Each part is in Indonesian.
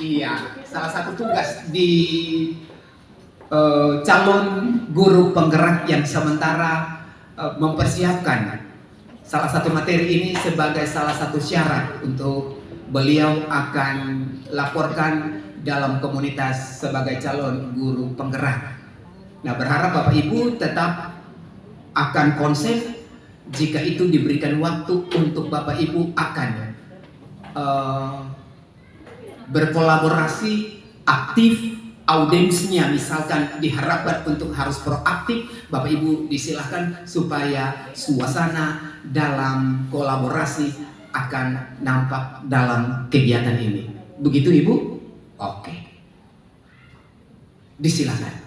Iya, salah satu tugas di calon guru penggerak yang sementara mempersiapkan salah satu materi ini sebagai salah satu syarat untuk beliau akan laporkan dalam komunitas sebagai calon guru penggerak. Nah, berharap Bapak Ibu tetap akan konsen jika itu diberikan waktu untuk Bapak Ibu akan berkolaborasi aktif. Audiensnya misalkan diharapkan untuk harus proaktif, Bapak Ibu disilahkan supaya suasana dalam kolaborasi akan nampak dalam kegiatan ini. Begitu Ibu? Oke. Disilahkan.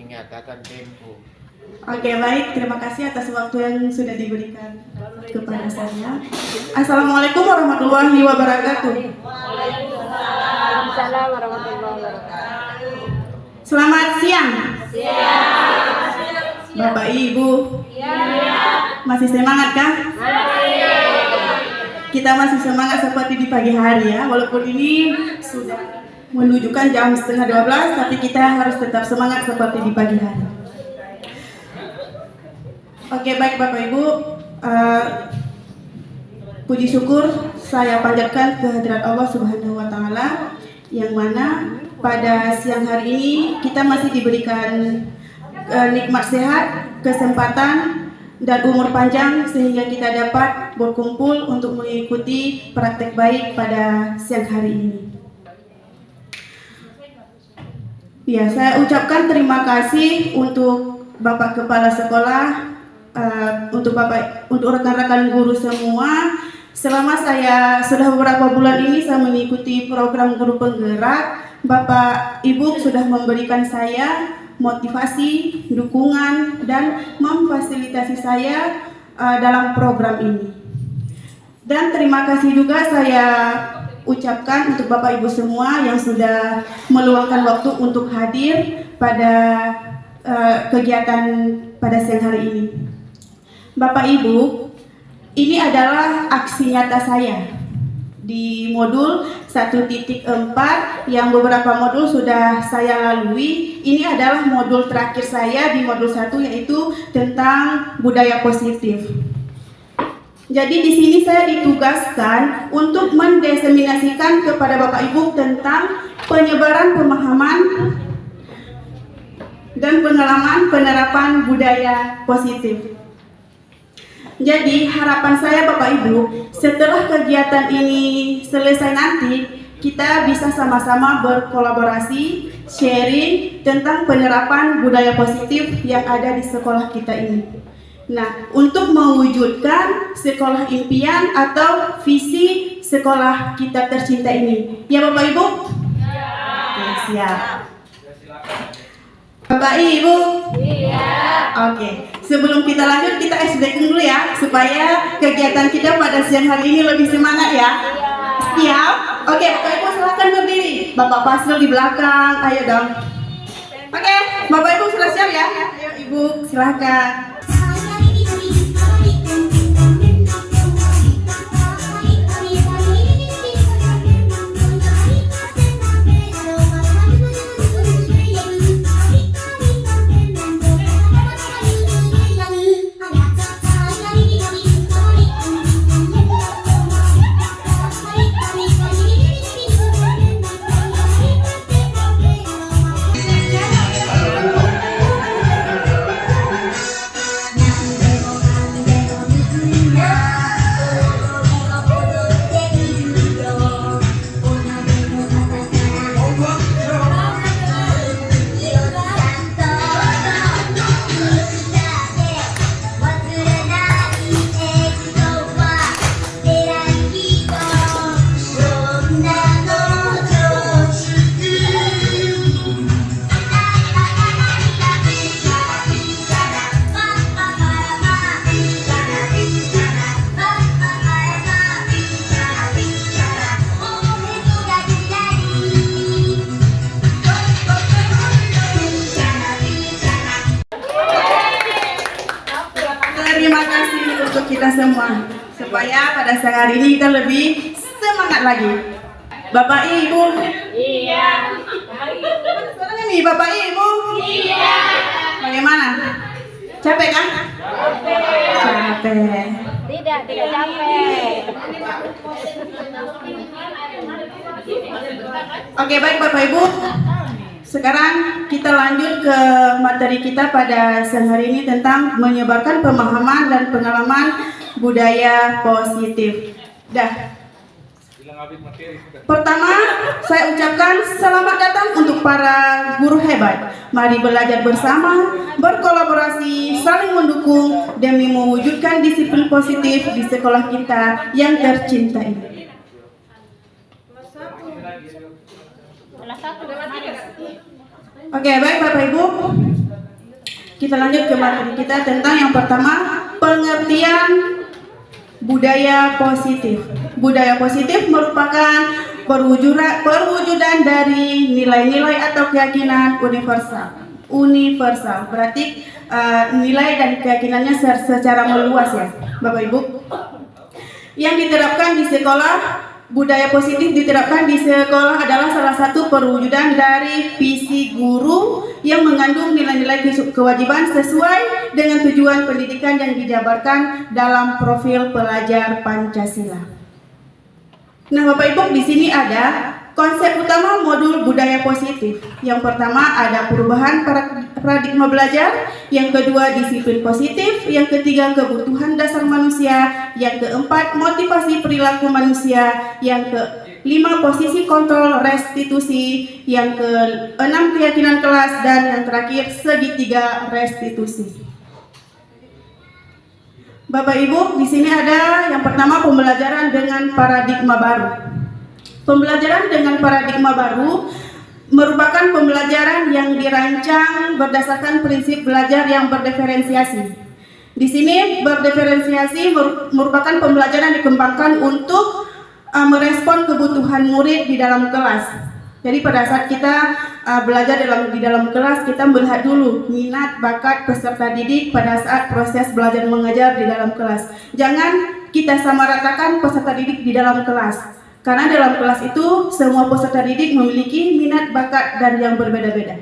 Nyatakan tempo. Oke, baik, terima kasih atas waktu yang sudah diberikan kepada saya. Assalamualaikum warahmatullahi wabarakatuh. Waalaikumsalam warahmatullahi wabarakatuh. Selamat siang. Siang. Bapak Ibu. Ya. Masih semangat kan? Masih. Kita masih semangat seperti di pagi hari ya, walaupun ini sudah menunjukkan jam 11:30, tapi kita harus tetap semangat seperti di pagi hari. Oke, baik Bapak Ibu, puji syukur saya panjatkan kehadirat Allah Subhanahu wa Ta'ala, yang mana pada siang hari ini kita masih diberikan nikmat sehat, kesempatan dan umur panjang sehingga kita dapat berkumpul untuk mengikuti praktek baik pada siang hari ini. Ya, saya ucapkan terima kasih untuk Bapak Kepala Sekolah, untuk rekan-rekan guru semua. Selama saya sudah beberapa bulan ini saya mengikuti program guru penggerak, Bapak Ibu sudah memberikan saya motivasi, dukungan, dan memfasilitasi saya dalam program ini. Dan terima kasih juga saya ucapkan untuk Bapak Ibu semua yang sudah meluangkan waktu untuk hadir pada kegiatan pada siang hari ini. Bapak Ibu, ini adalah aksi nyata saya di modul 1.4 yang beberapa modul sudah saya lalui. Ini adalah modul terakhir saya di modul 1, yaitu tentang budaya positif. Jadi di sini saya ditugaskan untuk mendiseminasikan kepada Bapak Ibu tentang penyebaran pemahaman dan pengalaman penerapan budaya positif. Jadi harapan saya Bapak Ibu, setelah kegiatan ini selesai nanti, kita bisa sama-sama berkolaborasi, sharing tentang penerapan budaya positif yang ada di sekolah kita ini. Nah, untuk mewujudkan sekolah impian atau visi sekolah kita tercinta ini. Ya Bapak Ibu? Ya. Oke, siap. Bapak Ibu? Iya. Oke, sebelum kita lanjut kita SBK dulu ya, supaya kegiatan kita pada siang hari ini lebih semangat ya. Siap? Oke, Bapak Ibu silahkan berdiri. Bapak Pasrul di belakang, ayo dong. Oke, Bapak Ibu sudah siap ya? Ayo Ibu, silahkan. semua supaya pada siang hari ini kita lebih semangat lagi. Bapak Ibu. Iya. Sekarang nih Bapak Ibu. Iya. Bagaimana? Capek kan? Capek. Tidak capek. Oke, baik Bapak Ibu. Sekarang kita lanjut ke materi kita pada siang hari ini tentang menyebarkan pemahaman dan pengalaman budaya positif. Dah. Pertama, saya ucapkan selamat datang untuk para guru hebat. Mari belajar bersama, berkolaborasi, saling mendukung demi mewujudkan disiplin positif di sekolah kita yang tercinta ini. Oke, baik Bapak Ibu. Kita lanjut ke materi kita tentang yang pertama, pengertian budaya positif. Budaya positif merupakan perwujudan dari nilai-nilai atau keyakinan universal. Berarti nilai dan keyakinannya secara meluas ya, Bapak Ibu. Yang diterapkan di sekolah, budaya positif diterapkan di sekolah adalah salah satu perwujudan dari visi guru yang mengandung nilai-nilai kewajiban sesuai dengan tujuan pendidikan yang dijabarkan dalam profil pelajar Pancasila. Nah, Bapak Ibu, di sini ada konsep utama modul budaya positif. Yang pertama ada perubahan paradigma belajar, yang kedua disiplin positif, yang ketiga kebutuhan dasar manusia, yang keempat motivasi perilaku manusia, yang kelima posisi kontrol restitusi, yang keenam keyakinan kelas, dan yang terakhir segitiga restitusi. Bapak Ibu, di sini ada yang pertama pembelajaran dengan paradigma baru. Pembelajaran dengan paradigma baru merupakan pembelajaran yang dirancang berdasarkan prinsip belajar yang berdiferensiasi. Di sini berdiferensiasi merupakan pembelajaran yang dikembangkan untuk merespon kebutuhan murid di dalam kelas. Jadi pada saat kita belajar di dalam kelas, kita melihat dulu minat, bakat peserta didik pada saat proses belajar mengajar di dalam kelas. Jangan kita samaratakan peserta didik di dalam kelas. Karena dalam kelas itu semua peserta didik memiliki minat, bakat, dan yang berbeda-beda.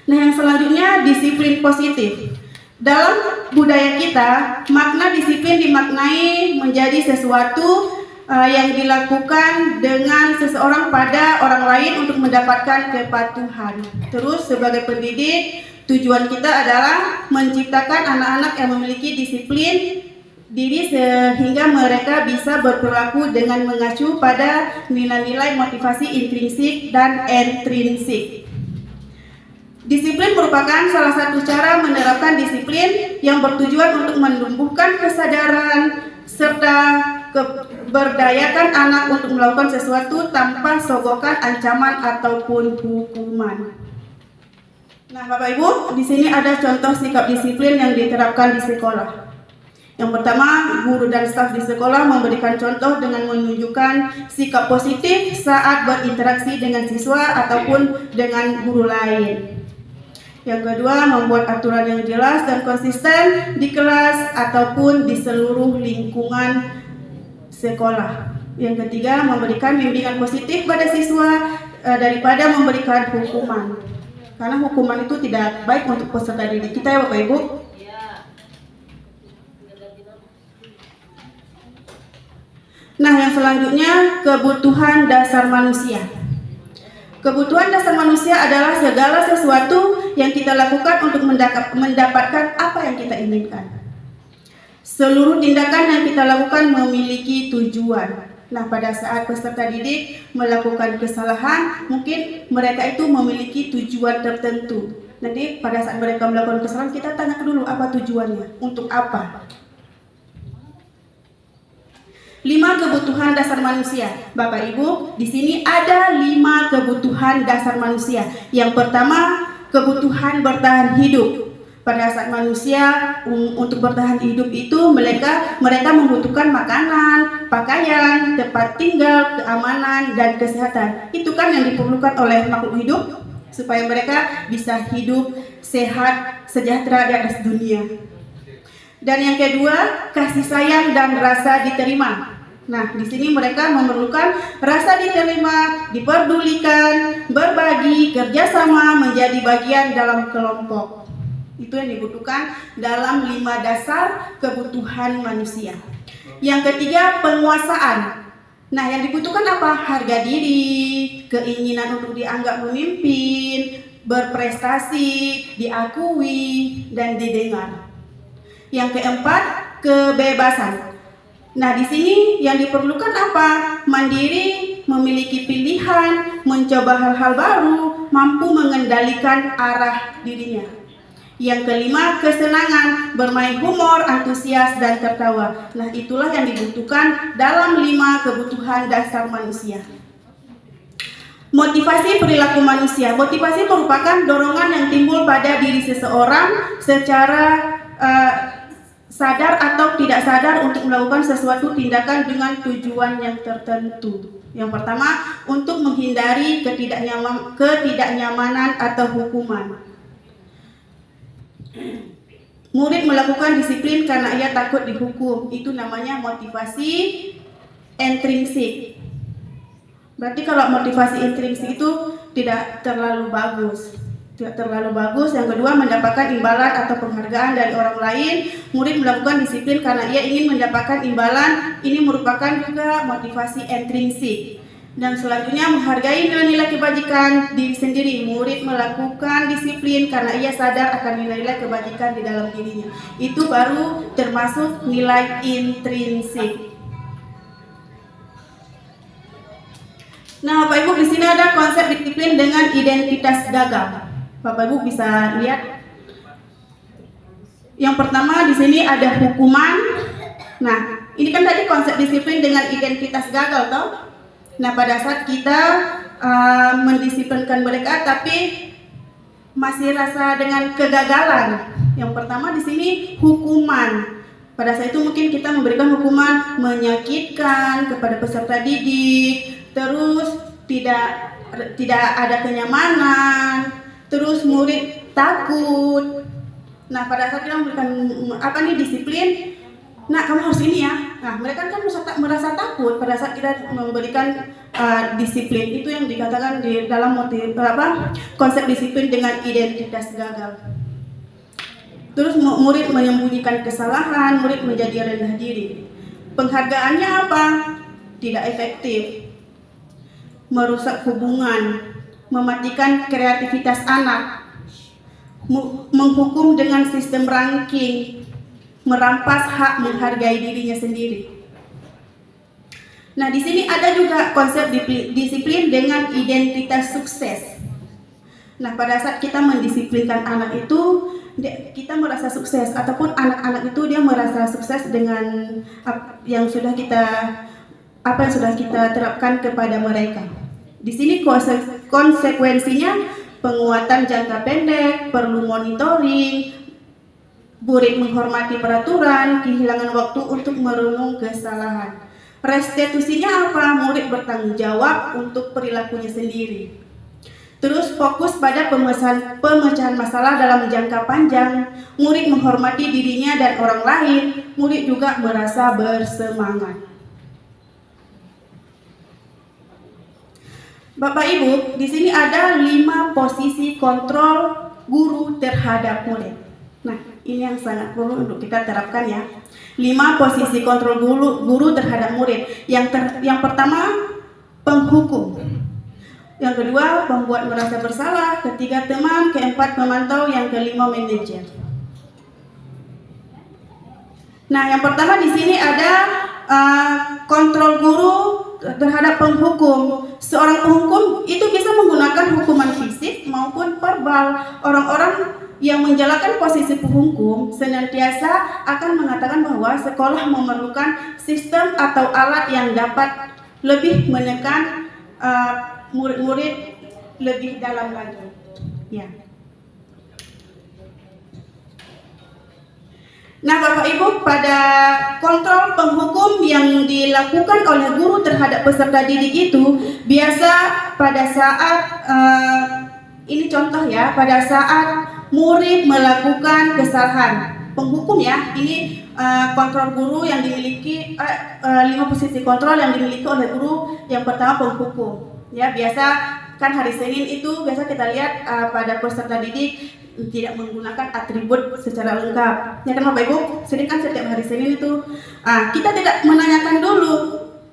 Nah, yang selanjutnya disiplin positif. Dalam budaya kita, makna disiplin dimaknai menjadi sesuatu yang dilakukan dengan seseorang pada orang lain untuk mendapatkan kepatuhan. Terus sebagai pendidik, tujuan kita adalah menciptakan anak-anak yang memiliki disiplin diri sehingga mereka bisa berperilaku dengan mengacu pada nilai-nilai motivasi intrinsik dan ekstrinsik. Disiplin merupakan salah satu cara menerapkan disiplin yang bertujuan untuk menumbuhkan kesadaran serta berdayakan anak untuk melakukan sesuatu tanpa sogokan ancaman ataupun hukuman. Nah, Bapak Ibu, di sini ada contoh sikap disiplin yang diterapkan di sekolah. Yang pertama, guru dan staf di sekolah memberikan contoh dengan menunjukkan sikap positif saat berinteraksi dengan siswa ataupun dengan guru lain. Yang kedua, membuat aturan yang jelas dan konsisten di kelas ataupun di seluruh lingkungan sekolah. Yang ketiga, memberikan bimbingan positif pada siswa daripada memberikan hukuman. Karena hukuman itu tidak baik untuk peserta didik kita ya Bapak Ibu. Nah, yang selanjutnya kebutuhan dasar manusia. Kebutuhan dasar manusia adalah segala sesuatu yang kita lakukan untuk mendapatkan apa yang kita inginkan. Seluruh tindakan yang kita lakukan memiliki tujuan. Nah, pada saat peserta didik melakukan kesalahan, mungkin mereka itu memiliki tujuan tertentu. Nanti pada saat mereka melakukan kesalahan, kita tanya dulu apa tujuannya, untuk apa. 5 kebutuhan dasar manusia. Bapak Ibu, di sini ada 5 kebutuhan dasar manusia. Yang pertama, kebutuhan bertahan hidup. Pada saat manusia untuk bertahan hidup itu mereka membutuhkan makanan, pakaian, tempat tinggal, keamanan, dan kesehatan. Itu kan yang diperlukan oleh makhluk hidup supaya mereka bisa hidup sehat, sejahtera di atas dunia. Dan yang kedua, kasih sayang dan rasa diterima. Nah, di sini mereka memerlukan rasa diterima, diperdulikan, berbagi, kerjasama, menjadi bagian dalam kelompok. Itu yang dibutuhkan dalam 5 dasar kebutuhan manusia. Yang ketiga, penguasaan. Nah, yang dibutuhkan apa? Harga diri, keinginan untuk dianggap pemimpin, berprestasi, diakui, dan didengar. Yang keempat, kebebasan. Nah, di sini yang diperlukan apa? Mandiri, memiliki pilihan, mencoba hal-hal baru, mampu mengendalikan arah dirinya. Yang kelima, kesenangan, bermain humor, antusias, dan tertawa. Nah, itulah yang dibutuhkan dalam 5 kebutuhan dasar manusia. Motivasi perilaku manusia. Motivasi merupakan dorongan yang timbul pada diri seseorang secara sadar atau tidak sadar untuk melakukan sesuatu tindakan dengan tujuan yang tertentu. Yang pertama, untuk menghindari ketidaknyamanan atau hukuman. Murid melakukan disiplin karena ia takut dihukum. Itu namanya motivasi intrinsik. Berarti kalau motivasi intrinsik itu tidak terlalu bagus. Tidak terlalu bagus. Yang kedua, mendapatkan imbalan atau penghargaan dari orang lain. Murid melakukan disiplin karena ia ingin mendapatkan imbalan. Ini merupakan juga motivasi intrinsik. Dan selanjutnya, menghargai nilai-nilai kebajikan diri sendiri. Murid melakukan disiplin karena ia sadar akan nilai-nilai kebajikan di dalam dirinya. Itu baru termasuk nilai intrinsik. Nah, Bapak Ibu, di sini ada konsep disiplin dengan identitas gagal. Bapak Ibu bisa lihat. Yang pertama di sini ada hukuman. Nah, ini kan tadi konsep disiplin dengan identitas gagal, toh? Nah, pada saat kita mendisiplinkan mereka, tapi masih rasa dengan kegagalan. Yang pertama di sini hukuman. Pada saat itu mungkin kita memberikan hukuman menyakitkan kepada peserta didik, terus tidak ada kenyamanan. Terus murid takut. Nah, pada saat kita memberikan disiplin, nah kamu harus ini ya. Nah, mereka kan merasa takut pada saat kita memberikan disiplin. Itu yang dikatakan di dalam konsep disiplin dengan identitas gagal. Terus murid menyembunyikan kesalahan, murid menjadi rendah diri. Penghargaannya apa? Tidak efektif, merusak hubungan, mematikan kreativitas anak, menghukum dengan sistem ranking, merampas hak menghargai dirinya sendiri. Nah, di sini ada juga konsep disiplin dengan identitas sukses. Nah, pada saat kita mendisiplinkan anak itu, kita merasa sukses, ataupun anak-anak itu dia merasa sukses dengan apa yang sudah kita terapkan kepada mereka. Di sini konsekuensinya penguatan jangka pendek, perlu monitoring, murid menghormati peraturan, kehilangan waktu untuk merenung kesalahan. Restitusinya apa? Murid bertanggung jawab untuk perilakunya sendiri. Terus fokus pada pemecahan masalah dalam jangka panjang, murid menghormati dirinya dan orang lain, murid juga merasa bersemangat. Bapak Ibu, di sini ada 5 posisi kontrol guru terhadap murid. Nah, ini yang sangat perlu untuk kita terapkan ya. 5 posisi kontrol guru terhadap murid. Yang pertama, penghukum. Yang kedua, pembuat merasa bersalah. Ketiga, teman. Keempat, memantau. Yang kelima, manajer. Nah, yang pertama di sini ada kontrol guru terhadap penghukum. Seorang penghukum itu bisa menggunakan hukuman fisik maupun verbal. Orang-orang yang menjalankan posisi penghukum senantiasa akan mengatakan bahwa sekolah memerlukan sistem atau alat yang dapat lebih menekan murid-murid lebih dalam lagi. Ya. Nah, Bapak Ibu, pada kontrol penghukum yang dilakukan oleh guru terhadap peserta didik itu biasa pada saat ini contoh ya, pada saat murid melakukan kesalahan. penghukum ya. Ini kontrol guru yang dimiliki 5 posisi kontrol yang dimiliki oleh guru. Yang pertama penghukum. Ya, biasa kan hari Senin itu biasa kita lihat pada peserta didik tidak menggunakan atribut secara lengkap. Ya kan Bapak Ibu? Sering kan setiap hari Senin itu kita tidak menanyakan dulu,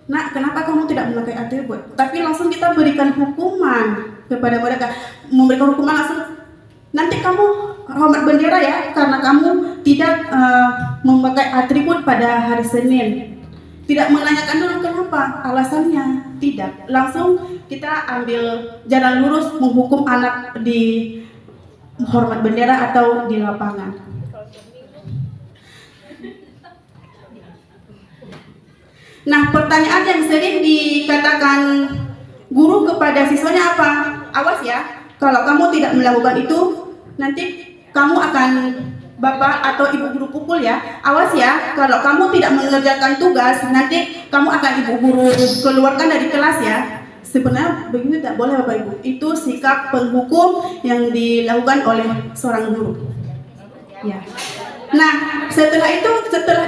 "Nak, kenapa kamu tidak memakai atribut?" Tapi langsung kita berikan hukuman kepada mereka. Memberikan hukuman langsung, "Nanti kamu hormat bendera ya, karena kamu tidak memakai atribut pada hari Senin." Tidak menanyakan dulu kenapa, alasannya tidak. Langsung kita ambil jalan lurus menghukum anak di hormat bendera atau di lapangan. Nah, pertanyaan yang sering dikatakan guru kepada siswanya apa? Awas ya, kalau kamu tidak melakukan itu, nanti kamu akan Bapak atau Ibu guru pukul ya. Awas ya, kalau kamu tidak mengerjakan tugas, nanti kamu akan Ibu guru keluarkan dari kelas ya. Sebenarnya begitu tidak boleh Bapak Ibu. Itu sikap penghukum yang dilakukan oleh seorang guru. Ya. Nah, setelah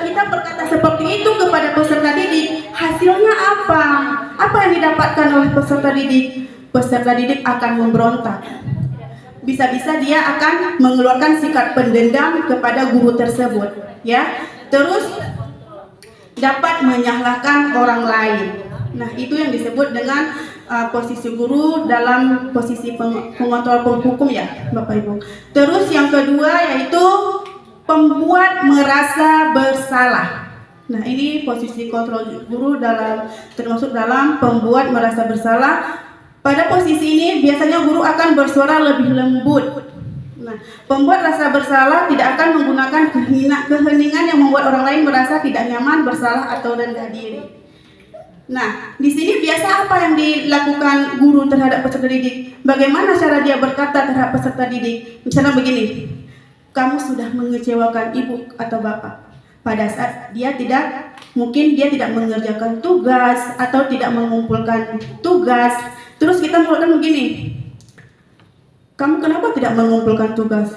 kita berkata seperti itu kepada peserta didik, hasilnya apa? Apa yang didapatkan oleh peserta didik? Peserta didik akan memberontak. Bisa-bisa dia akan mengeluarkan sikap pendendam kepada guru tersebut, ya. Terus dapat menyalahkan orang lain. Nah, itu yang disebut dengan posisi guru dalam posisi pengontrol penghukum ya, Bapak Ibu. Terus yang kedua yaitu pembuat merasa bersalah. Nah, ini posisi kontrol guru termasuk dalam pembuat merasa bersalah. Pada posisi ini biasanya guru akan bersuara lebih lembut. Nah, pembuat rasa bersalah tidak akan menggunakan keheningan yang membuat orang lain merasa tidak nyaman, bersalah atau rendah diri. Nah, di sini biasa apa yang dilakukan guru terhadap peserta didik? Bagaimana cara dia berkata terhadap peserta didik? Misalnya begini, "Kamu sudah mengecewakan ibu atau bapak." Pada saat mungkin dia tidak mengerjakan tugas atau tidak mengumpulkan tugas. Terus kita mengatakan begini, "Kamu kenapa tidak mengumpulkan tugas?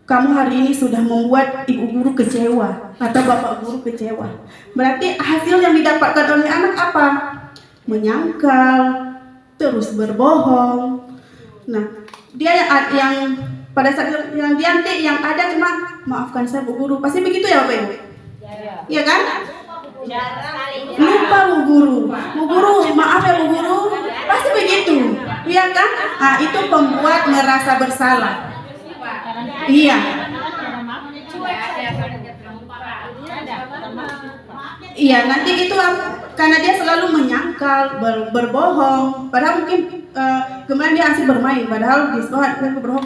Kamu hari ini sudah membuat ibu guru kecewa atau bapak guru kecewa." Berarti hasil yang didapatkan oleh anak apa? Menyangkal, terus berbohong. Nah, dia yang pada saat yang dianti yang ada cuma, "Maafkan saya Bu Guru." Pasti begitu ya Bapak Ibu? Iya kan? Lupa Bu Guru. "Bu Guru, maaf ya Bu Guru." Pasti begitu. Iya kan? Itu pembuat merasa bersalah. Iya. Iya, nanti itu karena dia selalu menyangkal, berbohong. Padahal mungkin kemudian dia asik bermain. Padahal di sekolah dia berbohong.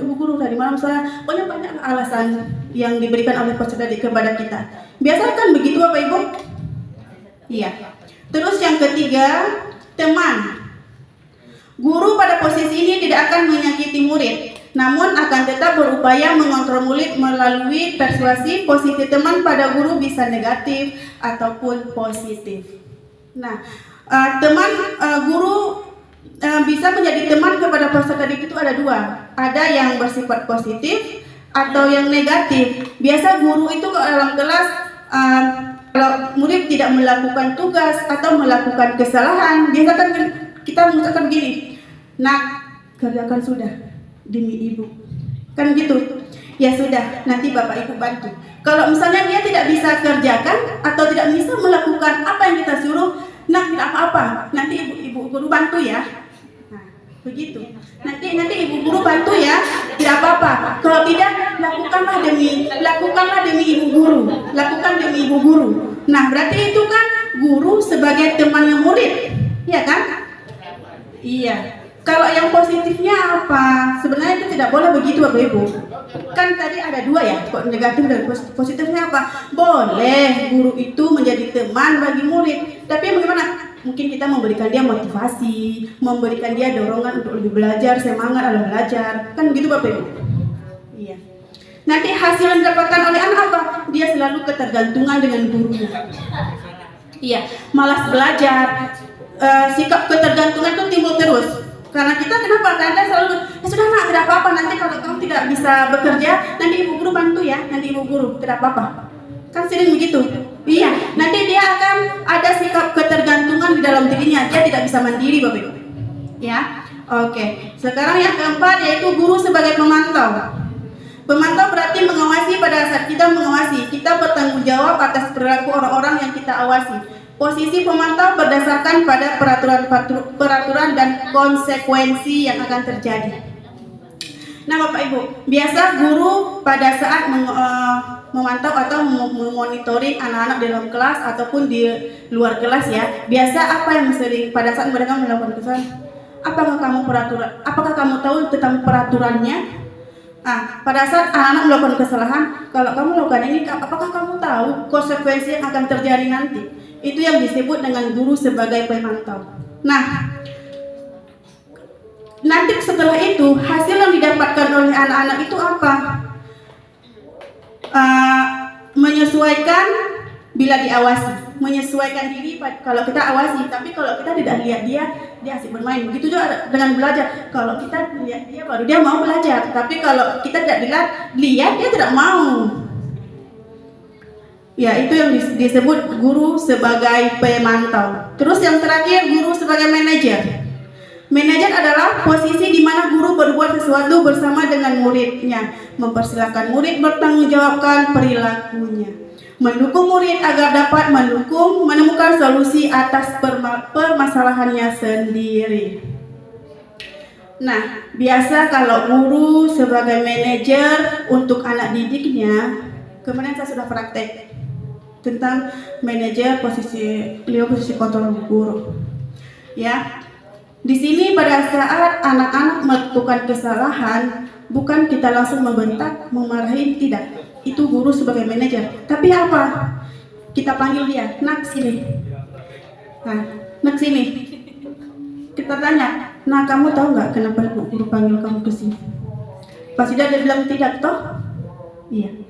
"Bu Guru, tadi malam saya banyak alasan yang diberikan oleh peserta didik kepada kita." Biasa kan begitu Bapak Ibu? Iya. Terus yang ketiga, teman. Guru pada posisi ini tidak akan menyakiti murid, namun akan tetap berupaya mengontrol murid melalui persuasi. Posisi teman pada guru bisa negatif ataupun positif. Nah, guru bisa menjadi teman kepada peserta didik itu ada dua. Ada yang bersifat positif atau yang negatif. Biasa guru itu kalau dalam kelas kalau murid tidak melakukan tugas atau melakukan kesalahan, biasa kan kita mengucapkan begini, "Nak, kerjakan sudah demi ibu." Kan gitu. "Ya sudah, nanti Bapak Ibu bantu." Kalau misalnya dia tidak bisa kerjakan atau tidak bisa melakukan apa yang kita suruh, "Nak, tidak apa-apa, nanti ibu guru bantu ya." Nah, begitu. Nanti ibu guru bantu ya, tidak apa-apa. Kalau tidak, lakukanlah demi ibu guru. Lakukan demi ibu guru. Nah, berarti itu kan guru sebagai temannya murid, ya kan? Iya. Kalau yang positifnya apa? Sebenarnya itu tidak boleh begitu Bapak Ibu. Kan tadi ada dua ya, negatif dan positifnya apa? Boleh guru itu menjadi teman bagi murid. Tapi bagaimana? Mungkin kita memberikan dia motivasi, memberikan dia dorongan untuk lebih belajar, semangat dalam belajar. Kan begitu Bapak Ibu? Iya. Nanti hasil yang didapatkan oleh anak apa? Dia selalu ketergantungan dengan gurunya. Iya, malas belajar. Sikap ketergantungan itu timbul terus. Karena kita kenapa? Karena selalu, ya sudah nak, tidak apa-apa, nanti kalau kamu tidak bisa bekerja, nanti ibu guru bantu ya, nanti ibu guru, tidak apa-apa. Kan sering begitu. Iya, nanti dia akan ada sikap ketergantungan di dalam dirinya, dia tidak bisa mandiri, Bapak Ibu. Ya, oke. Sekarang yang keempat yaitu guru sebagai pemantau. Pemantau berarti mengawasi. Pada saat kita mengawasi, kita bertanggung jawab atas perilaku orang-orang yang kita awasi. Posisi pemantau berdasarkan pada peraturan dan konsekuensi yang akan terjadi. Nah, Bapak Ibu, biasa guru pada saat memantau atau memonitoring anak-anak dalam kelas ataupun di luar kelas ya, biasa apa yang sering pada saat mereka melakukan kesalahan? Apakah kamu tahu tentang peraturannya? Nah, pada saat anak-anak melakukan kesalahan, kalau kamu melakukan ini, apakah kamu tahu konsekuensi yang akan terjadi nanti? Itu yang disebut dengan guru sebagai pemantau. Nah, nanti setelah itu hasil yang didapatkan oleh anak-anak itu apa? Menyesuaikan bila diawasi, menyesuaikan diri kalau kita awasi, tapi kalau kita tidak lihat dia asik bermain. Begitu juga dengan belajar, kalau kita lihat dia baru dia mau belajar, tapi kalau kita tidak lihat dia tidak mau. Ya, itu yang disebut guru sebagai pemantau. Terus yang terakhir, guru sebagai manajer. Manajer adalah posisi di mana guru berbuat sesuatu bersama dengan muridnya, mempersilahkan murid bertanggung jawabkan perilakunya, mendukung murid agar dapat menemukan solusi atas permasalahannya sendiri. Nah, biasa kalau guru sebagai manajer untuk anak didiknya, kemarin saya sudah praktek tentang manajer posisi kontrol guru. Ya. Di sini pada saat anak-anak melakukan kesalahan, bukan kita langsung membentak, memarahi, tidak. Itu guru sebagai manajer. Tapi apa? Kita panggil dia, nak sini. Nah, nak sini. Kita tanya, nah kamu tahu nggak kenapa guru panggil kamu ke sini? Pasti dia bilang tidak, toh? Iya.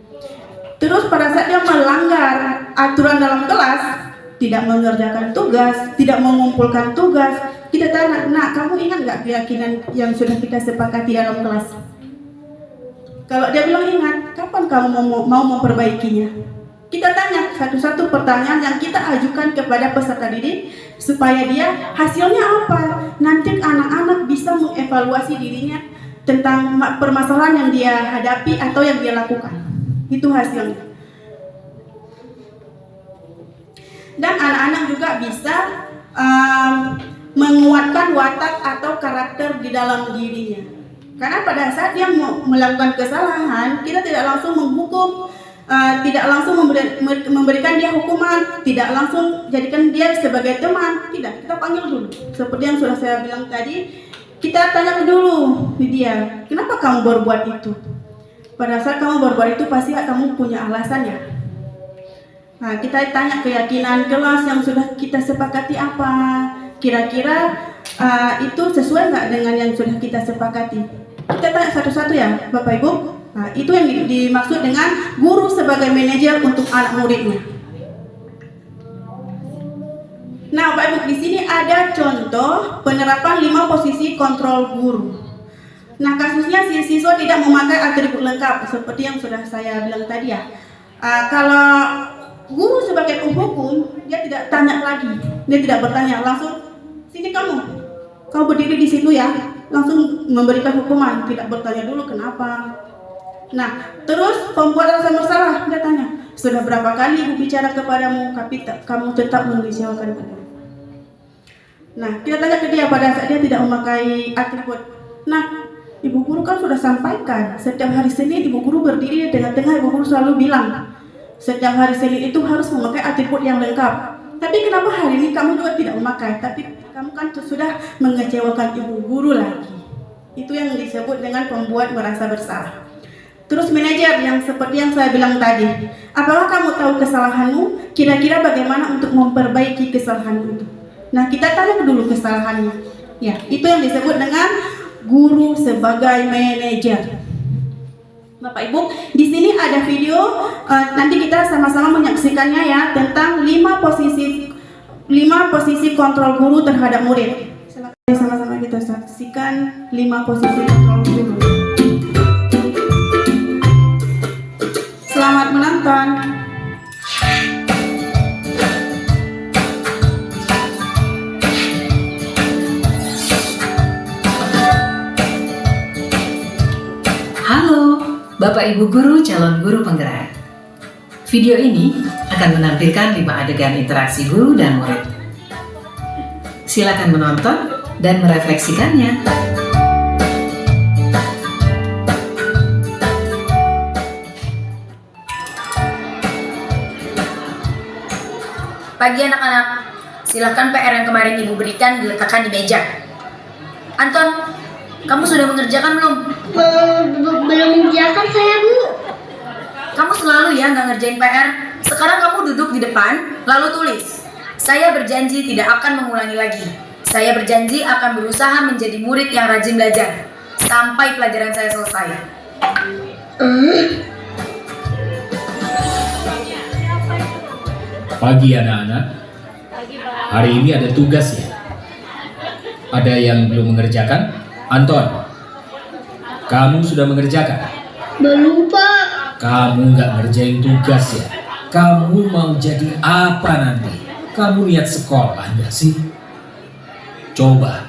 Terus pada saat dia melanggar aturan dalam kelas, tidak mengerjakan tugas, tidak mengumpulkan tugas, kita tanya, nah kamu ingat nggak keyakinan yang sudah kita sepakati dalam kelas? Kalau dia bilang ingat, kapan kamu mau memperbaikinya? Kita tanya satu-satu pertanyaan yang kita ajukan kepada peserta didik supaya dia hasilnya apa? Nanti anak-anak bisa mengevaluasi dirinya tentang permasalahan yang dia hadapi atau yang dia lakukan. Itu hasilnya. Dan anak-anak juga bisa menguatkan watak atau karakter di dalam dirinya. Karena pada saat dia melakukan kesalahan, kita tidak langsung menghukum, tidak langsung memberikan dia hukuman, tidak langsung jadikan dia sebagai teman, tidak. Kita panggil dulu. Seperti yang sudah saya bilang tadi, kita tanya dulu di dia, kenapa kamu berbuat itu? Pada saat kamu berbuat itu pasti kamu punya alasan ya. Nah, kita tanya keyakinan kelas yang sudah kita sepakati apa. Kira-kira itu sesuai nggak dengan yang sudah kita sepakati? Kita tanya satu-satu ya, Bapak Ibu. Nah, itu yang dimaksud dengan guru sebagai manajer untuk anak muridnya. Nah, Bapak Ibu, di sini ada contoh penerapan 5 posisi kontrol guru. Nah, kasusnya si siswa tidak memakai atribut lengkap seperti yang sudah saya bilang tadi ya. Kalau guru sebagai penghukum, dia tidak tanya lagi, dia tidak bertanya langsung, sini kamu berdiri di situ ya, langsung memberikan hukuman, tidak bertanya dulu kenapa. Nah, terus pembuat rasa bersalah, dia tanya, sudah berapa kali ibu bicara kepadamu, tapi kamu tetap mengecewakan ibu. Nah, kita tanya ke dia pada saat dia tidak memakai atribut. Nah, ibu guru kan sudah sampaikan, setiap hari Senin ibu guru berdiri di tengah-tengah, ibu guru selalu bilang, setiap hari Senin itu harus memakai atribut yang lengkap. Tapi kenapa hari ini kamu juga tidak memakai? Tapi kamu kan sudah mengecewakan ibu guru lagi. Itu yang disebut dengan pembuat merasa bersalah. Terus manajer yang seperti yang saya bilang tadi, apakah kamu tahu kesalahanmu? Kira-kira bagaimana untuk memperbaiki kesalahan itu? Nah, kita tanya dulu kesalahannya. Ya, itu yang disebut dengan guru sebagai manajer. Bapak Ibu, di sini ada video, nanti kita sama-sama menyaksikannya ya, tentang 5 posisi kontrol guru terhadap murid. Sama-sama kita saksikan 5 posisi kontrol guru. Selamat menonton. Halo, Bapak Ibu Guru calon guru penggerak. Video ini akan menampilkan 5 adegan interaksi guru dan murid. Silakan menonton dan merefleksikannya. Pagi anak-anak, silakan PR yang kemarin Ibu berikan diletakkan di meja. Anton, kamu sudah mengerjakan belum? Belum mengerjakan saya, Bu. Kamu selalu ya nggak ngerjain PR. Sekarang kamu duduk di depan, lalu tulis. Saya berjanji tidak akan mengulangi lagi. Saya berjanji akan berusaha menjadi murid yang rajin belajar sampai pelajaran saya selesai. Pagi anak-anak, hari ini ada tugas ya. Ada yang belum mengerjakan? Anton, kamu sudah mengerjakan? Belum, Pak. Kamu nggak ngerjain tugas ya? Kamu mau jadi apa nanti? Kamu lihat sekolah nggak sih? Coba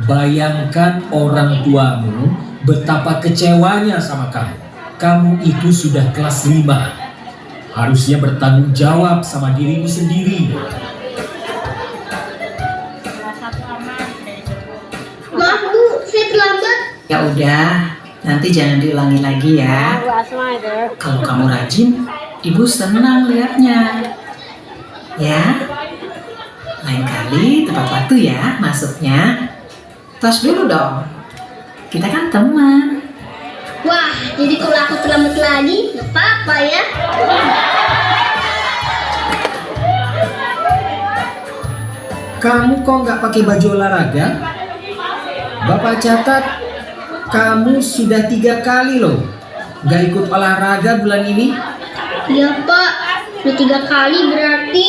bayangkan orang tuamu betapa kecewanya sama kamu. Kamu itu sudah kelas 5. Harusnya bertanggung jawab sama dirimu sendiri. Maaf, Bu. Saya terlambat. Ya udah, nanti jangan diulangi lagi ya. Kalau kamu rajin, Ibu senang lihatnya. Ya, lain kali tepat waktu ya masuknya. Tos dulu dong. Kita kan teman. Wah, jadi kalau aku terlambat lagi, nggak apa-apa ya. Kamu kok nggak pakai baju olahraga? Bapak catat, kamu sudah 3 kali loh nggak ikut olahraga bulan ini. Iya, Pak. Udah 3 kali berarti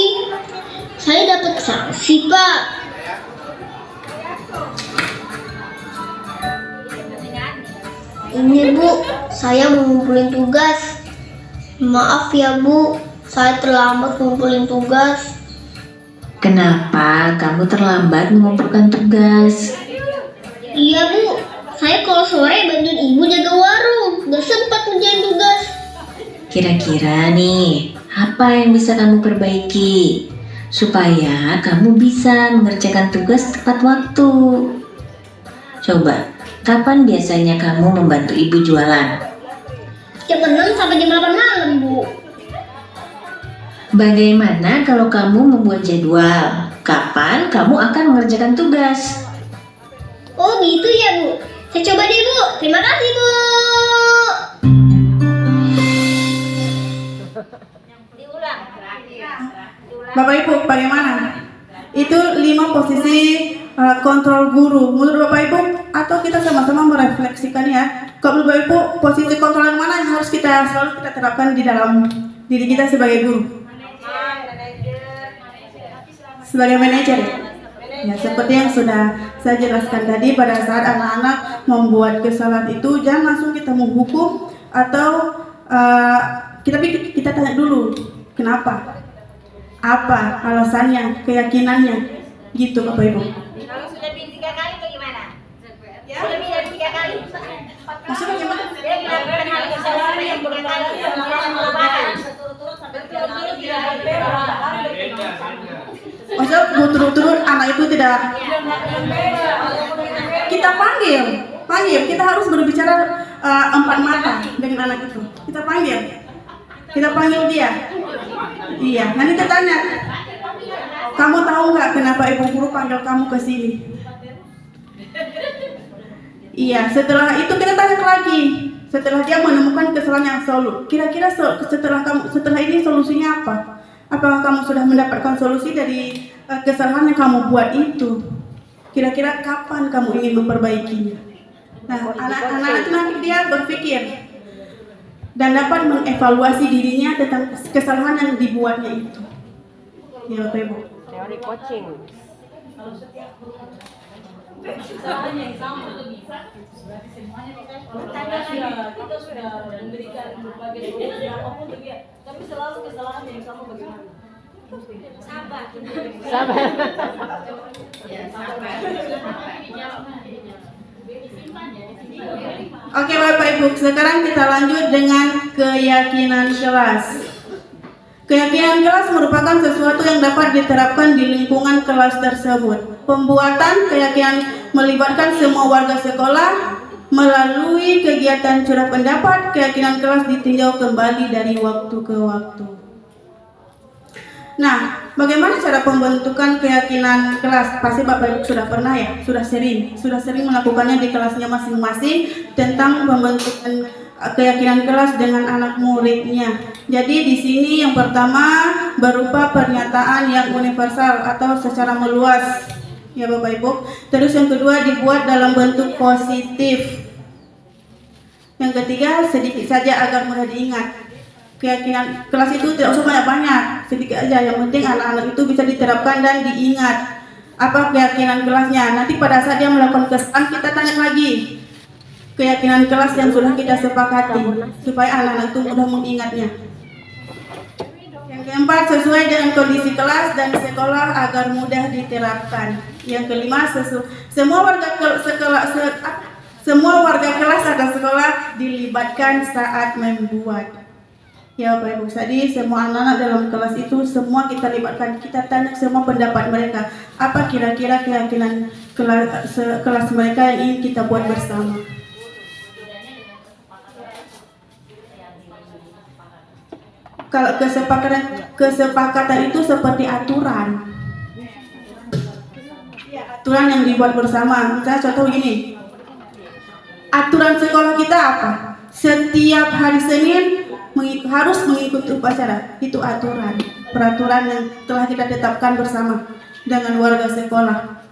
saya dapat sanksi, Pak. Ini, Bu, saya mau ngumpulin tugas. Maaf ya, Bu, saya terlambat ngumpulin tugas. Kenapa kamu terlambat mengumpulkan tugas? Iya, Bu, saya kalau sore bantuin Ibu jaga warung, nggak sempat ngerjain tugas. Kira-kira nih, apa yang bisa kamu perbaiki supaya kamu bisa mengerjakan tugas tepat waktu? Coba, kapan biasanya kamu membantu ibu jualan? Jam 6 sampai jam 8 malam, Bu. Bagaimana kalau kamu membuat jadwal? Kapan kamu akan mengerjakan tugas? Oh gitu ya, Bu. Saya coba deh, Bu. Terima kasih, Bu. Bapak Ibu, bagaimana? Itu 5 posisi kontrol guru. Menurut Bapak Ibu, atau kita sama-sama merefleksikan ya. Kalau Bapak Ibu, posisi kontrol yang mana yang harus selalu kita terapkan di dalam diri kita sebagai guru? Sebagai manajer. Ya, seperti yang sudah saya jelaskan tadi, pada saat anak-anak membuat kesalahan itu jangan langsung kita menghukum atau kita tanya dulu kenapa, apa alasannya, keyakinannya, gitu Bapak Ibu. Kalau sudah lebih 3 kali bagaimana? Sudah lebih dari 3 kali. Maksudnya gimana? Dia melakukan hal yang salah yang 3 kali selama perubahan. Berturut-turut tidak Maksudnya berturut-turut anak itu tidak kita panggil, kita harus berbicara 4 mata dengan anak itu. Kita panggil dia. Iya, nanti kita tanya, kamu tahu nggak kenapa ibu guru panggil kamu ke sini? Iya, setelah itu kita tanya lagi. Setelah dia menemukan kesalahan yang kira-kira setelah ini solusinya apa? Apakah kamu sudah mendapatkan solusi dari kesalahan yang kamu buat itu? Kira-kira kapan kamu ingin memperbaikinya? Nah, anak-anak itu nanti dia berpikir dan dapat mengevaluasi dirinya tentang kesalahan yang dibuatnya itu. Ya, Bapak Ibu. Teori coaching. kesalahan yang sama berarti semuanya kita sudah memberikan berbagai solusi apapun dia, tapi selalu kesalahan yang sama bagaimana? Sabar. Oke Bapak Ibu, sekarang kita lanjut dengan keyakinan kelas. Keyakinan kelas merupakan sesuatu yang dapat diterapkan di lingkungan kelas tersebut. Pembuatan keyakinan melibatkan semua warga sekolah. Melalui kegiatan curah pendapat, keyakinan kelas ditinjau kembali dari waktu ke waktu. Nah, bagaimana cara pembentukan keyakinan kelas? Pasti Bapak Ibu sudah pernah ya, sudah sering melakukannya di kelasnya masing-masing tentang pembentukan keyakinan kelas dengan anak muridnya. Jadi di sini yang pertama berupa pernyataan yang universal atau secara meluas, ya Bapak Ibu. Terus yang kedua dibuat dalam bentuk positif. Yang ketiga sedikit saja agar mudah diingat. Keyakinan kelas itu tidak usah banyak-banyak, sedikit aja. Yang penting anak-anak itu bisa diterapkan dan diingat apa keyakinan kelasnya. Nanti pada saat dia melakukan kesalahan kita tanya lagi keyakinan kelas yang sudah kita sepakati supaya anak-anak itu mudah mengingatnya. Yang keempat, sesuai dengan kondisi kelas dan sekolah agar mudah diterapkan. Yang kelima, semua warga kelas atau sekolah dilibatkan saat membuat. Ya Bapak Ibu, tadi semua anak-anak dalam kelas itu semua kita libatkan, kita tanya semua pendapat mereka. Apa kira-kira keyakinan kelas mereka yang ingin kita buat bersama. Kalau kesepakatan itu seperti aturan. Aturan yang dibuat bersama. Misalnya contoh gini. Aturan sekolah kita apa? Setiap hari Senin harus mengikuti upacara. Itu aturan, peraturan yang telah kita tetapkan bersama dengan warga sekolah.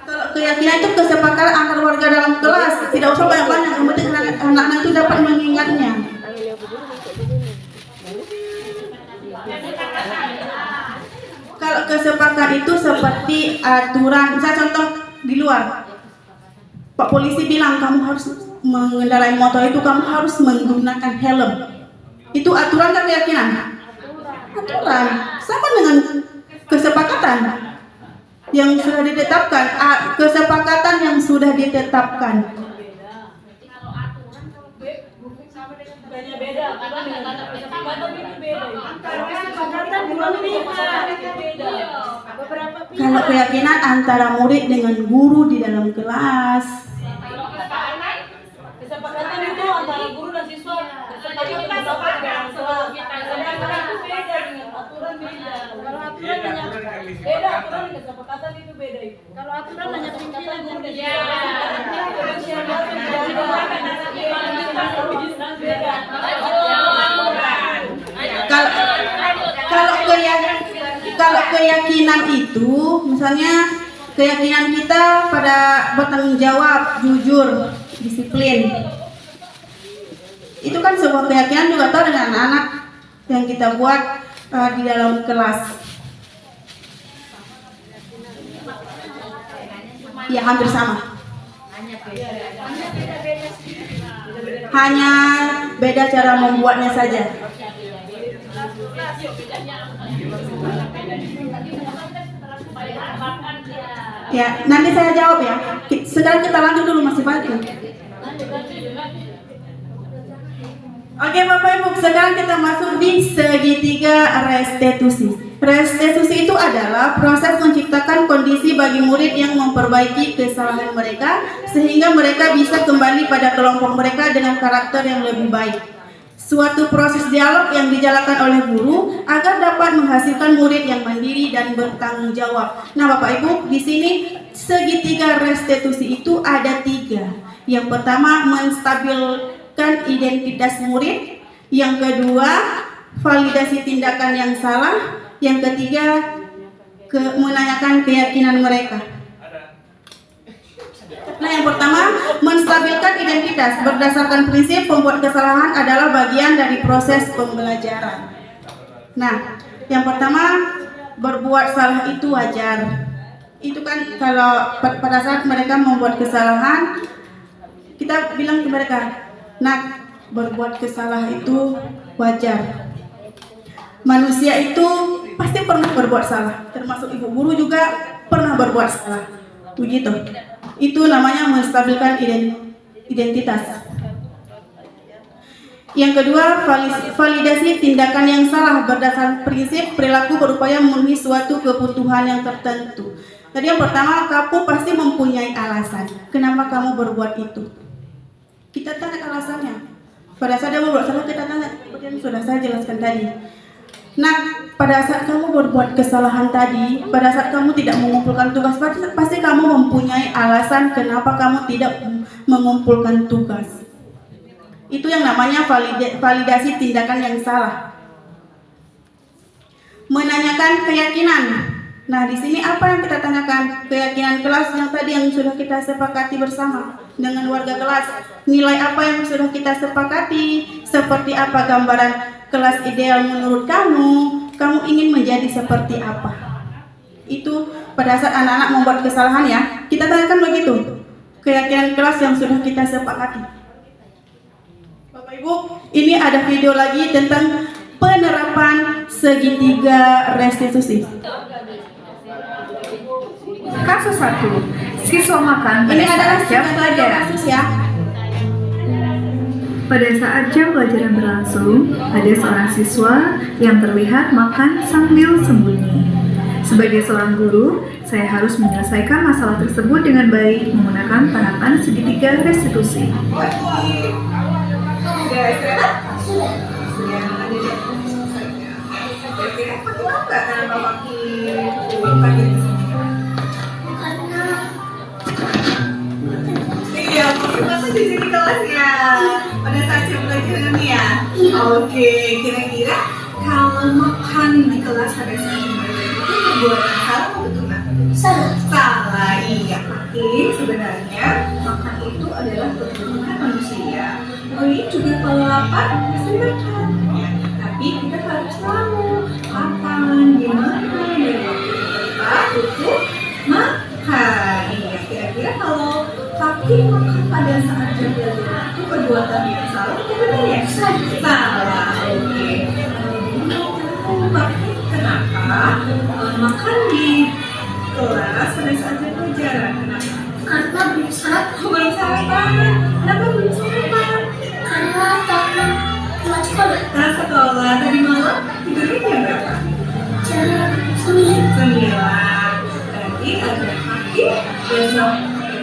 Kalau keyakinan itu kesepakatan antar warga dalam kelas, tidak usah banyak-banyak, yang penting anak-anak itu dapat mengingatnya. Kalau kesepakatan itu seperti aturan, misalnya contoh di luar, Pak polisi bilang kamu harus mengendarai motor itu kamu harus menggunakan helm. Itu aturan dan keyakinan? Aturan. Sama dengan kesepakatan yang sudah ditetapkan. Kesepakatan yang sudah ditetapkan. Kalau keyakinan antara murid dengan guru di dalam kelas. Kesepakatan itu antara guru dan siswa. Kesepakatan dengan aturan beda. Kalau aturan hanya beda, aturan dan kesepakatan itu beda itu. Kalau aturan hanya pimpinan guru dan Kalau keyakinan itu, misalnya keyakinan kita pada bertanggung jawab, jujur, disiplin. Itu kan sebuah keyakinan juga tahu dengan anak-anak yang kita buat di dalam kelas. Ya hampir sama. Hanya beda cara membuatnya saja. Ya, nanti saya jawab ya. Sekarang kita lanjut dulu, masih banyak. Oke Bapak Ibu, sekarang kita masuk di segitiga restitusi. Restitusi itu adalah proses menciptakan kondisi bagi murid yang memperbaiki kesalahan mereka sehingga mereka bisa kembali pada kelompok mereka dengan karakter yang lebih baik. Suatu proses dialog yang dijalankan oleh guru agar dapat menghasilkan murid yang mandiri dan bertanggung jawab. Nah Bapak Ibu, di sini segitiga restitusi itu ada 3. Yang pertama, menstabilkan identitas murid. Yang kedua, validasi tindakan yang salah. Yang ketiga, menanyakan keyakinan mereka. Nah, yang pertama, menstabilkan identitas berdasarkan prinsip pembuat kesalahan adalah bagian dari proses pembelajaran. Nah, yang pertama, berbuat salah itu wajar. itu kan kalau pada saat mereka membuat kesalahan, kita bilang ke mereka, nak, berbuat kesalahan itu wajar. Manusia itu pasti pernah berbuat salah, termasuk ibu guru juga pernah berbuat salah. Begitu. Itu namanya menstabilkan identitas. Yang kedua, validasi tindakan yang salah berdasarkan prinsip perilaku berupaya memenuhi suatu kebutuhan yang tertentu. Tadi yang pertama, kamu pasti mempunyai alasan. Kenapa kamu berbuat itu? Kita tanya alasannya. Pada saat dia berbuat salah, kita tanya, seperti yang sudah saya jelaskan tadi. Nah, pada saat kamu berbuat kesalahan tadi, pada saat kamu tidak mengumpulkan tugas, pasti kamu mempunyai alasan kenapa kamu tidak mengumpulkan tugas. Itu yang namanya validasi tindakan yang salah. Menanyakan keyakinan. Nah, di sini apa yang kita tanyakan? Keyakinan kelas yang tadi yang sudah kita sepakati bersama dengan warga kelas. Nilai apa yang sudah kita sepakati? Seperti apa gambaran kelas ideal menurut kamu? Kamu ingin menjadi seperti apa? Itu pada saat anak-anak membuat kesalahan ya, kita tanyakan begitu. Keyakinan kelas yang sudah kita sepakati. Bapak Ibu, ini ada video lagi tentang penerapan segitiga restitusi. Kasus 1. Siswa makan pada Ini adalah saat jam pelajaran. kasus ya. Pada saat jam pelajaran berlangsung, ada seorang siswa yang terlihat makan sambil sembunyi. Sebagai seorang guru, saya harus menyelesaikan masalah tersebut dengan baik menggunakan tahapan segitiga restitusi. Iya, masa di sini kelasnya pada saat jam pelajaran ya. Oke, kira-kira kalau makan di kelas pada saat jam pelajaran itu perbuatan salah atau betul nggak? Salah, iya. Tapi sebenarnya makan itu adalah kebutuhan manusia. Oh ini juga kalau lapar pasti makan. Ya. Tapi kita harus tahu kapan, di mana, dan waktu yang tepat untuk makan. Iya, kira-kira kalau Fakih makan pada saat jam pelajaran itu perbuatan yang salah atau benar ya? Salah, oke. Fakih kenapa makan di kelas pada saat jam pelajaran? Kenapa? Karena belum sarapan. Belum sarapan. Kenapa belum sarapan? Karena takut pulang sekolah. Karena sekolah tadi malam tidurnya jam berapa? Jam 9. 9. Berarti ada Fakih besok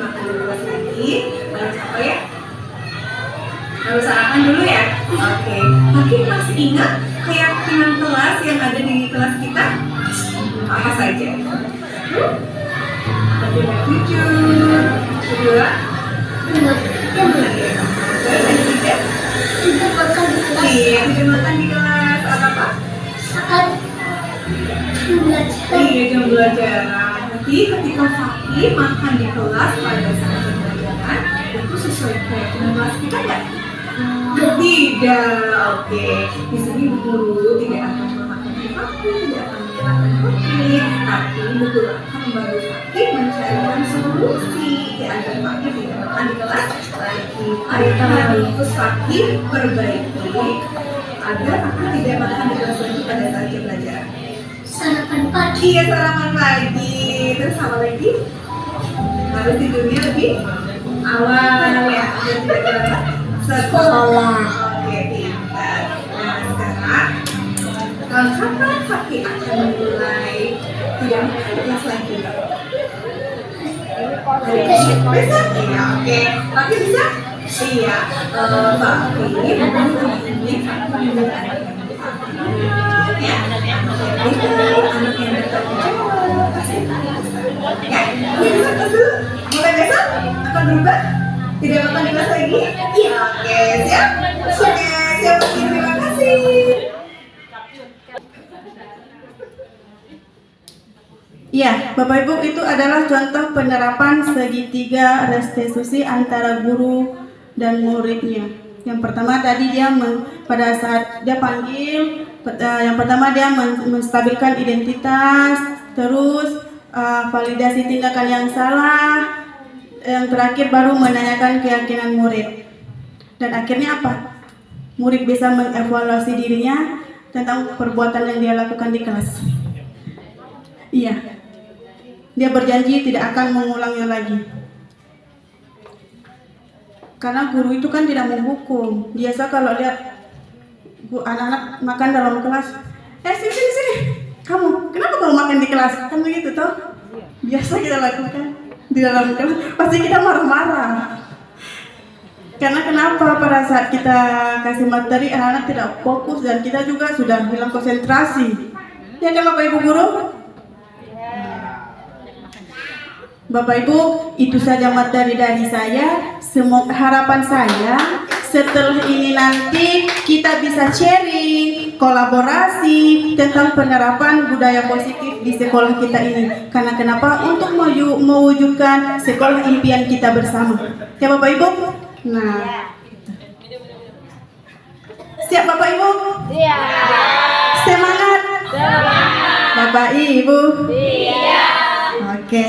makan di kelas lagi. Harus apa ya? Harus sarapan dulu ya? Oke. Fakih masih ingat keyakinan kelas yang ada di kelas kita? Apa saja? Pertama, jujur. Kedua, Benar. terus yang ketiga, Tidak makan di kelas. iya, tidak makan di kelas. Apa? Saat belajar. Iya, jam belajaran. Jadi ketika Fakih makan di kelas pada saat jam pelajaran, itu sesuai keyakinan kelas kita nggak? Tidak. Oke. Di sini Bu Guru tidak akan menghakimi Fakih, tidak akan menyalahkan Fakih, tapi Bu Guru akan membantu Fakih mencarikan solusi agar Fakih tidak makan di kelas lagi. Apa terus Fakih perbaiki agar Fakih tidak makan di kelas lagi pada saat jam pelajaran? Sarapan pagi. Iya, sarapan pagi. Terus apa lagi? Harus tidurnya lebih awal ya, agar tidak terlambat sekolah. Oke, pintar. Nah, sekarang kapan Fakih akan memulai tidak makan di kelas lagi? Besok? Iya, oke. Fakih bisa? Iya. Fakih ini ya, anak yang bertanggung jawab pasti ya, besok dulu. Mulai besok akan berubah? Tidak makan di kelas lagi? Iya. Oke, siap? Oke, siap. Terima kasih. Ya, Bapak Ibu, itu adalah contoh penerapan segitiga restitusi antara guru dan muridnya. Yang pertama tadi dia pada saat dia panggil, yang pertama dia menstabilkan identitas, terus validasi tindakan yang salah, yang terakhir baru menanyakan keyakinan murid. Dan akhirnya apa? Murid bisa mengevaluasi dirinya tentang perbuatan yang dia lakukan di kelas. Iya, dia berjanji tidak akan mengulangnya lagi. Karena guru itu kan tidak menghukum. Biasa kalau lihat anak-anak makan dalam kelas, sini, kamu, kenapa kamu makan di kelas? Kan begitu toh? Biasa kita lakukan di dalam kelas, pasti kita marah-marah. Karena kenapa pada saat kita kasih materi anak-anak tidak fokus dan kita juga sudah hilang konsentrasi. Ya kan Bapak Ibu guru? Bapak Ibu, itu saja materi dari saya. Semoga harapan saya setelah ini nanti kita bisa sharing, kolaborasi tentang penerapan budaya positif di sekolah kita ini. Karena kenapa? Untuk mewujudkan sekolah impian kita bersama. Ya Bapak Ibu? Nah, siap Bapak Ibu? Siap. Semangat? Semangat. Bapak Ibu? Siap. Oke,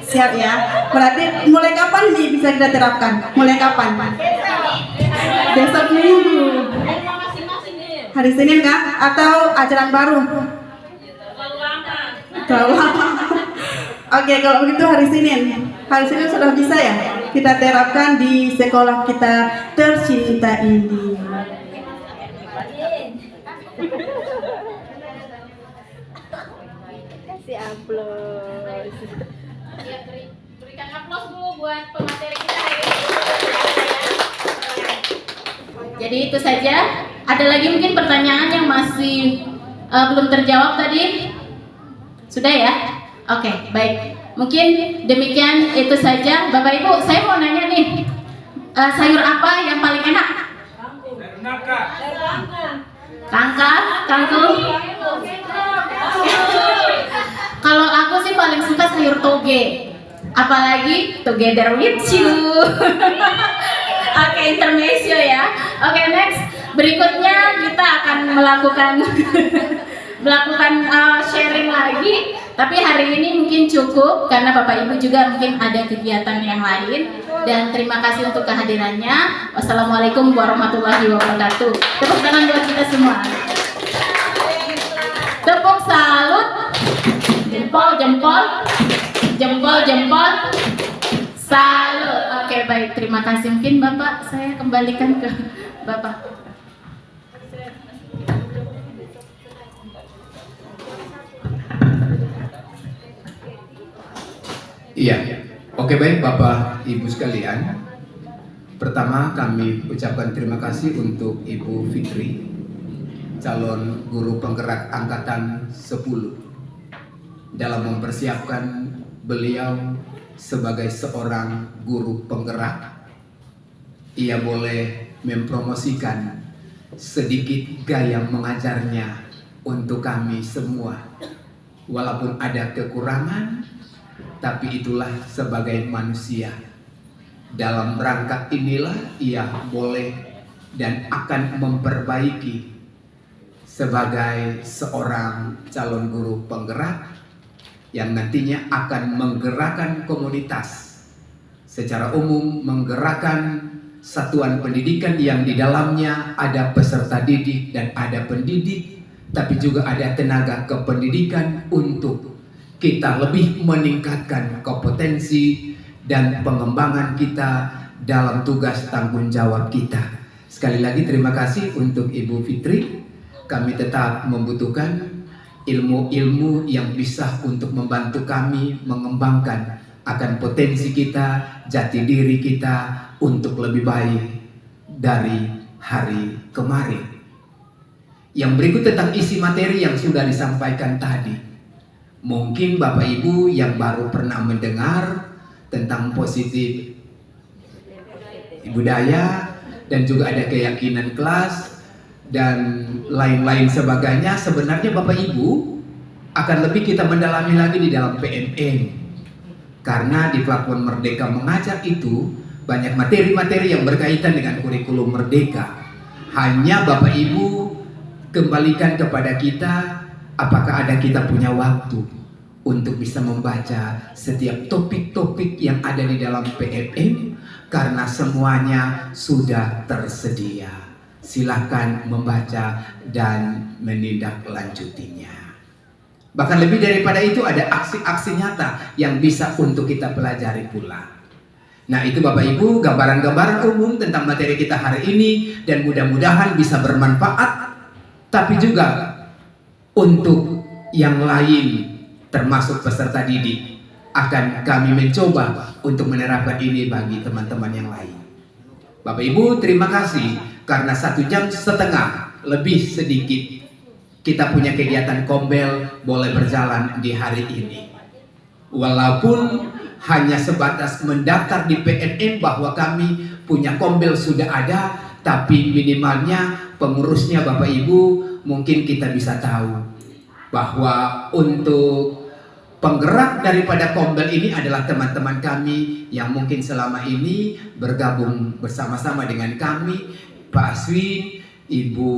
siap ya. Berarti mulai kapan nih bisa kita terapkan? Mulai kapan? Besok minggu. Hari Senin kah? Atau ajaran baru? Terlalu lama. Oke, kalau begitu hari Senin. Hari Senin sudah bisa ya? Kita terapkan di sekolah kita tercinta ini. Kasih aplaus. Ya, berikan aplaus dulu buat pemateri kita hari ini. Jadi itu saja. Ada lagi mungkin pertanyaan yang masih belum terjawab tadi? Sudah ya? Oke, baik. Mungkin demikian itu saja. Bapak Ibu, saya mau nanya nih, sayur apa yang paling enak? Kangkung. Kalau aku sih paling suka sayur toge. Apalagi together with you. Oke, intermezzo ya. Oke, next. Berikutnya kita akan melakukan sharing lagi. Tapi hari ini mungkin cukup karena Bapak Ibu juga mungkin ada kegiatan yang lain. Dan terima kasih untuk kehadirannya. Wassalamualaikum warahmatullahi wabarakatuh. Tepuk tangan buat kita semua. Tepuk salut. Jempol. Salut. Oke, baik. Terima kasih. Mungkin Bapak saya kembalikan ke Bapak. Iya, oke baik Bapak Ibu sekalian. Pertama kami ucapkan terima kasih untuk Ibu Fitri, calon guru penggerak angkatan 10, dalam mempersiapkan beliau sebagai seorang guru penggerak. Ia boleh mempromosikan sedikit gaya mengajarnya untuk kami semua. Walaupun ada kekurangan, tapi itulah sebagai manusia. Dalam rangka inilah ia boleh dan akan memperbaiki sebagai seorang calon guru penggerak yang nantinya akan menggerakkan komunitas secara umum, menggerakkan satuan pendidikan yang di dalamnya ada peserta didik dan ada pendidik, tapi juga ada tenaga kependidikan untuk kita lebih meningkatkan kompetensi dan pengembangan kita dalam tugas tanggung jawab kita. Sekali lagi terima kasih untuk Ibu Fitri. Kami tetap membutuhkan ilmu-ilmu yang bisa untuk membantu kami mengembangkan akan potensi kita, jati diri kita untuk lebih baik dari hari kemarin. Yang berikut tentang isi materi yang sudah disampaikan tadi. Mungkin Bapak Ibu yang baru pernah mendengar tentang positif budaya dan juga ada keyakinan kelas dan lain-lain sebagainya. Sebenarnya Bapak Ibu akan lebih kita mendalami lagi di dalam PMM, karena di platform Merdeka Mengajar itu banyak materi-materi yang berkaitan dengan kurikulum Merdeka. Hanya Bapak Ibu kembalikan kepada kita, apakah ada kita punya waktu untuk bisa membaca setiap topik-topik yang ada di dalam PFM karena semuanya sudah tersedia. Silakan membaca dan menindaklanjutinya. Bahkan lebih daripada itu ada aksi-aksi nyata yang bisa untuk kita pelajari pula. Nah itu Bapak Ibu gambaran-gambaran umum tentang materi kita hari ini dan mudah-mudahan bisa bermanfaat. Tapi juga untuk yang lain termasuk peserta didik akan kami mencoba untuk menerapkan ini bagi teman-teman yang lain. Bapak Ibu terima kasih karena 1,5 jam lebih sedikit kita punya kegiatan Kombel boleh berjalan di hari ini. Walaupun hanya sebatas mendaftar di PNM bahwa kami punya Kombel sudah ada, tapi minimalnya pengurusnya Bapak Ibu mungkin kita bisa tahu bahwa untuk penggerak daripada Kombel ini adalah teman-teman kami yang mungkin selama ini bergabung bersama-sama dengan kami, Pak Aswin, Ibu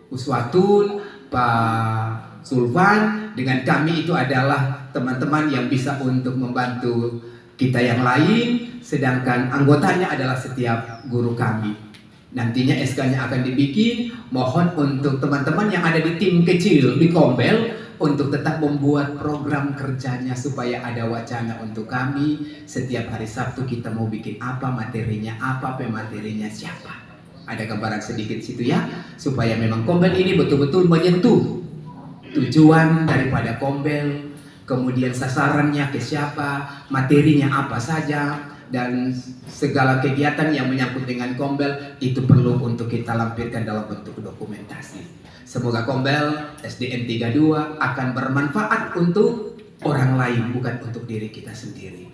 Uswatun, Pak Sulvan, dengan kami itu adalah teman-teman yang bisa untuk membantu kita yang lain, sedangkan anggotanya adalah setiap guru kami. Nantinya SK-nya akan dibikin, mohon untuk teman-teman yang ada di tim kecil di Kombel untuk tetap membuat program kerjanya supaya ada wacana untuk kami. Setiap hari Sabtu kita mau bikin apa materinya, apa pematerinya, siapa. Ada gambaran sedikit situ ya, supaya memang Kombel ini betul-betul menyentuh tujuan daripada Kombel, kemudian sasarannya ke siapa, materinya apa saja, dan segala kegiatan yang menyangkut dengan Kombel itu perlu untuk kita lampirkan dalam bentuk dokumentasi. Semoga Kombel SDN 32 akan bermanfaat untuk orang lain, bukan untuk diri kita sendiri.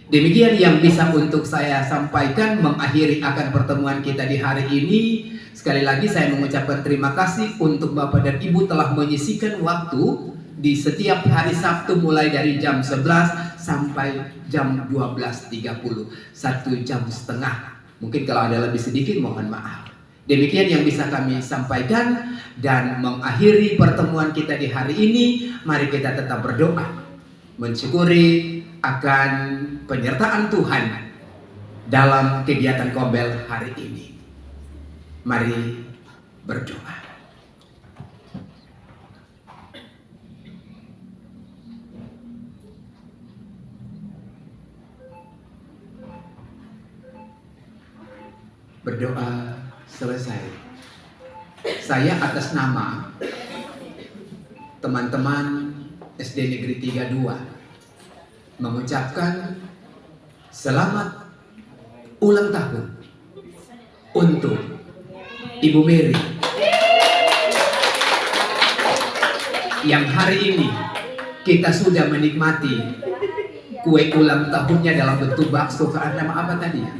Demikian yang bisa untuk saya sampaikan mengakhiri akan pertemuan kita di hari ini. Sekali lagi saya mengucapkan terima kasih untuk Bapak dan Ibu telah menyisihkan waktu di setiap hari Sabtu mulai dari jam 11 sampai jam 12.30. 1,5 jam. Mungkin kalau ada lebih sedikit mohon maaf. Demikian yang bisa kami sampaikan dan mengakhiri pertemuan kita di hari ini. Mari kita tetap berdoa, mensyukuri akan penyertaan Tuhan dalam kegiatan Kombel hari ini. Mari berdoa. Berdoa selesai. Saya atas nama teman-teman SD Negeri 32 mengucapkan selamat ulang tahun untuk Ibu Mary yang hari ini kita sudah menikmati kue ulang tahunnya dalam bentuk bakso. Nama apa tadi ya?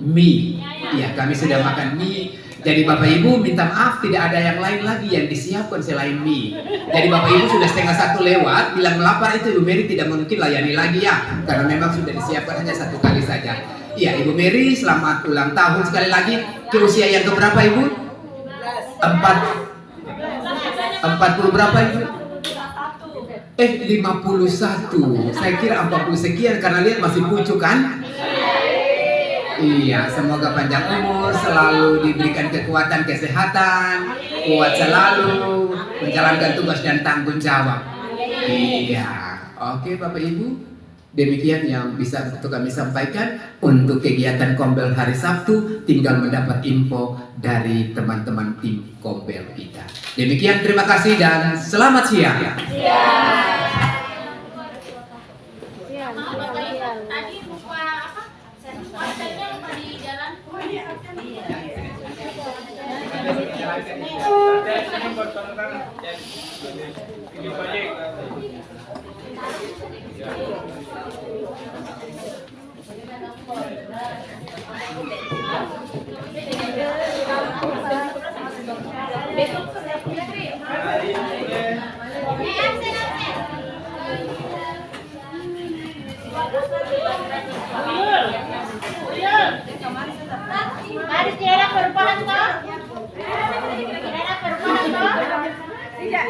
Mie. Ya, kami sudah makan mie. Jadi Bapak Ibu minta maaf tidak ada yang lain lagi yang disiapkan selain mie. Jadi Bapak Ibu sudah 1:30 lewat, bilang lapar itu Ibu Mary tidak mungkin layani lagi ya, karena memang sudah disiapkan hanya 1 kali saja. Iya Ibu Mary selamat ulang tahun sekali lagi. Ke usia yang keberapa Ibu? 40 berapa Ibu? 51. Saya kira 40 sekian karena lihat masih pucuk kan? Iya, semoga panjang umur, selalu diberikan kekuatan, kesehatan, kuat selalu, menjalankan tugas dan tanggung jawab. Iya, oke Bapak Ibu, demikian yang bisa untuk kami sampaikan untuk kegiatan Kombel hari Sabtu. Tinggal mendapat info dari teman-teman tim Kombel kita. Demikian, terima kasih dan selamat siang. Tadi lupa apa? Saya lupa di jalan. Mari tidak ada perubahan toh? Tidak ada perubahan toh? Tidak.